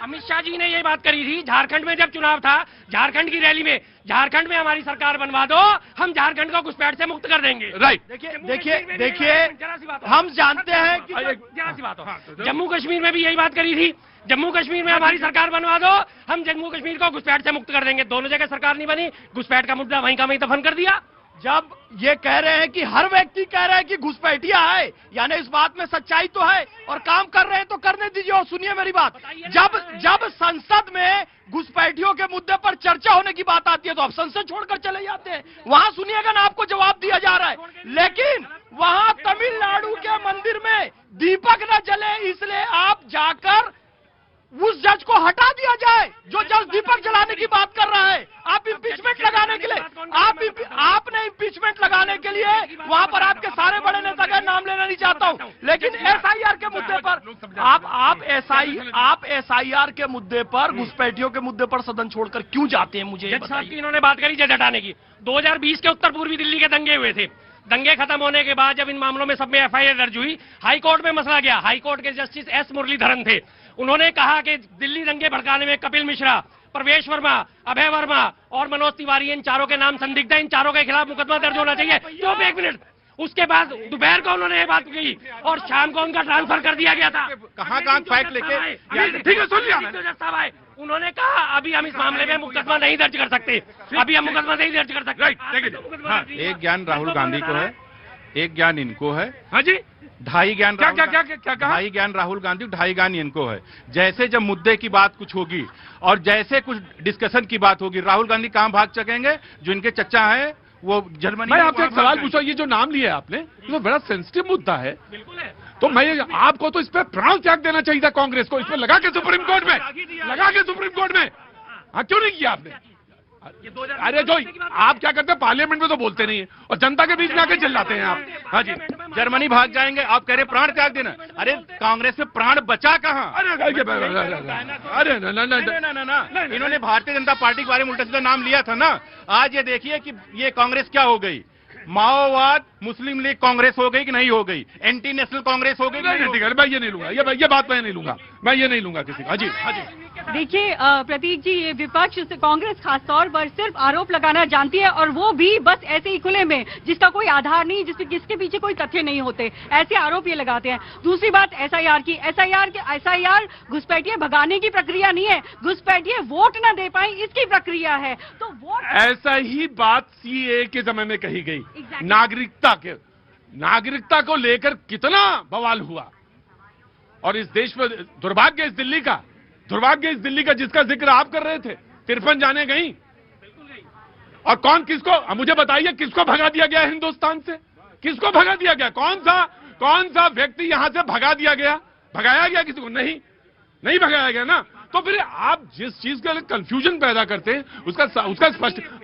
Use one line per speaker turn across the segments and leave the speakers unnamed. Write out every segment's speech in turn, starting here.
अमित शाह जी ने ये बात करी थी झारखंड में जब चुनाव था, झारखंड की रैली में, झारखंड में हमारी सरकार बनवा दो, हम झारखंड को घुसपैठ से मुक्त कर देंगे।
राइट। देखिए हम जानते हैं कि
जरा सी बात हो, जम्मू कश्मीर में भी यही बात करी थी, जम्मू कश्मीर में हमारी सरकार बनवा दो, हम जम्मू कश्मीर को घुसपैठ से मुक्त कर देंगे। दोनों जगह सरकार नहीं बनी, घुसपैठ का मुद्दा वहीं का वहीं दफन कर दिया।
जब ये कह रहे हैं कि हर व्यक्ति कह रहा है कि घुसपैठिया है, यानी इस बात में सच्चाई तो है और काम कर रहे हैं तो करने दीजिए। और सुनिए मेरी बात, जब संसद में घुसपैठियों के मुद्दे पर चर्चा होने की बात आती है तो आप संसद छोड़कर चले जाते हैं। वहां सुनिएगा ना, आपको जवाब दिया जा रहा है, लेकिन वहां तमिलनाडु के मंदिर में दीपक न जले इसलिए आप जाकर उस जज को हटा दिया जाए जो जज दीपक जलाने की बात कर रहा है। आप इम्पीचमेंट लगाने के लिए, आपने इम्पीचमेंट लगाने के लिए वहां पर आपके सारे बड़े नेता का नाम लेना नहीं चाहता हूं, लेकिन एसआईआर के मुद्दे पर आप एसआईआर के मुद्दे पर, घुसपैठियों के मुद्दे पर सदन छोड़कर क्यों जाते हैं? मुझे
जज साहब की इन्होंने बात करी जज हटाने की। 2020 के उत्तर पूर्वी दिल्ली के दंगे हुए थे, दंगे खत्म होने के बाद जब इन मामलों में सब में एफआईआर दर्ज हुई, हाईकोर्ट में मसला गया। हाईकोर्ट के जस्टिस एस मुरलीधरन थे, उन्होंने कहा कि दिल्ली दंगे भड़काने में कपिल मिश्रा, प्रवेश वर्मा, अभय वर्मा और मनोज तिवारी, इन चारों के नाम संदिग्ध हैं, इन चारों के खिलाफ मुकदमा दर्ज होना चाहिए। तो एक मिनट, उसके बाद दोपहर को उन्होंने ये बात की और शाम को उनका ट्रांसफर कर दिया गया था।
कहां फैक्ट लेके?
ठीक है, सुन लिया जज साहब आए, उन्होंने कहा अभी हम इस मामले में मुकदमा नहीं दर्ज कर सकते, अभी हम मुकदमा नहीं दर्ज कर सकते।
एक ज्ञान राहुल गांधी को है, एक ज्ञान इनको है।
हाँ जी,
ढाई ज्ञान
क्या कहा?
ढाई ज्ञान राहुल गांधी, ढाई ज्ञान इनको है। जैसे जब मुद्दे की बात कुछ होगी और जैसे कुछ डिस्कशन की बात होगी, राहुल गांधी कहां भाग सकेंगे? जो इनके चच्चा है वो जर्मनी।
मैं आपसे एक सवाल पूछा, ये जो नाम लिया है आपने, तो बड़ा सेंसिटिव मुद्दा है।
बिल्कुल है।
तो मैं आपको तो इस पे प्राण त्याग देना चाहिए था, कांग्रेस को इस पे लगा के सुप्रीम कोर्ट में, हाँ क्यों नहीं किया आपने? अरे जो आप क्या करते हैं, पार्लियामेंट में तो बोलते नहीं है और जनता के बीच में आके चिल्लाते हैं आप। हाँ जी,
जर्मनी भाग जाएंगे, आप कह रहे प्राण त्याग देना। अरे कांग्रेस में प्राण बचा कहां?
अरे ना,
इन्होंने भारतीय जनता पार्टी के बारे में उल्टा सीधा नाम लिया था ना। आज ये देखिए कि ये कांग्रेस क्या हो गई, माओवाद मुस्लिम लीग कांग्रेस हो गई कि नहीं हो गई, एंटी नेशनल कांग्रेस हो गई।
मैं ये नहीं लूंगा, ये बात मैं नहीं लूंगा, मैं ये नहीं लूंगा किसी का। हाँ जी, हाँ जी।
देखिए प्रतीक जी, ये विपक्ष से कांग्रेस खासतौर पर सिर्फ आरोप लगाना जानती है और वो भी बस ऐसे ही खुले में, जिसका कोई आधार नहीं, जिसके पीछे कोई तथ्य नहीं होते, ऐसे आरोप ये लगाते हैं। दूसरी बात एसआईआर की, एसआईआर घुसपैठिए भगाने की प्रक्रिया नहीं है, घुसपैठिए वोट न दे पाए इसकी प्रक्रिया है। तो वोट,
ऐसा ही बात सीए के समय में कही गई। नागरिकता को लेकर कितना बवाल हुआ और इस देश में दुर्भाग्य इस दिल्ली का जिसका जिक्र आप कर रहे थे, 53 जाने गई और कौन किसको, मुझे बताइए किसको भगा दिया गया हिंदुस्तान से? किसको भगा दिया गया? कौन सा व्यक्ति यहां से भगा दिया गया? भगाया गया किसी को? नहीं भगाया गया ना। तो फिर आप जिस चीज का कंफ्यूजन पैदा करते हैं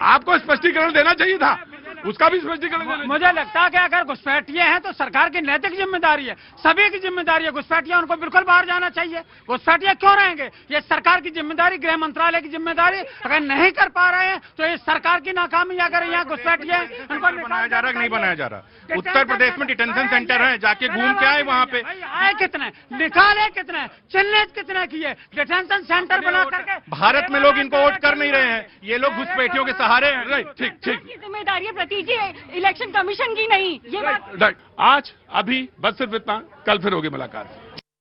आपको स्पष्टीकरण देना चाहिए था, उसका भी स्पष्टीकरण देना।
मुझे लगता है कि अगर घुसपैठिए हैं तो सरकार की नैतिक जिम्मेदारी है, सभी की जिम्मेदारी है। घुसपैठिए उनको बिल्कुल बाहर जाना चाहिए। घुसपैठिए क्यों रहेंगे? ये सरकार की जिम्मेदारी, गृह मंत्रालय की जिम्मेदारी। अगर नहीं कर पा रहे हैं तो ये सरकार की नाकामी। अगर यहाँ घुसपैठिए उनको
बनाया जा रहा है कि नहीं बनाया जा रहा? उत्तर प्रदेश में डिटेंशन सेंटर है, जाके घूम के आए वहाँ पे।
आए कितने, निकाले कितने, चिन्हित कितने किए, डिटेंशन सेंटर बना करके।
भारत में लोग इनको वोट कर नहीं रहे हैं, ये लोग घुसपैठियों के सहारे हैं।
राइट, ठीक।
जिम्मेदारी है प्रतीक जी, इलेक्शन कमीशन की नहीं। ये बात
आज अभी बस सिर्फ इतना, कल फिर होगी मुलाकात।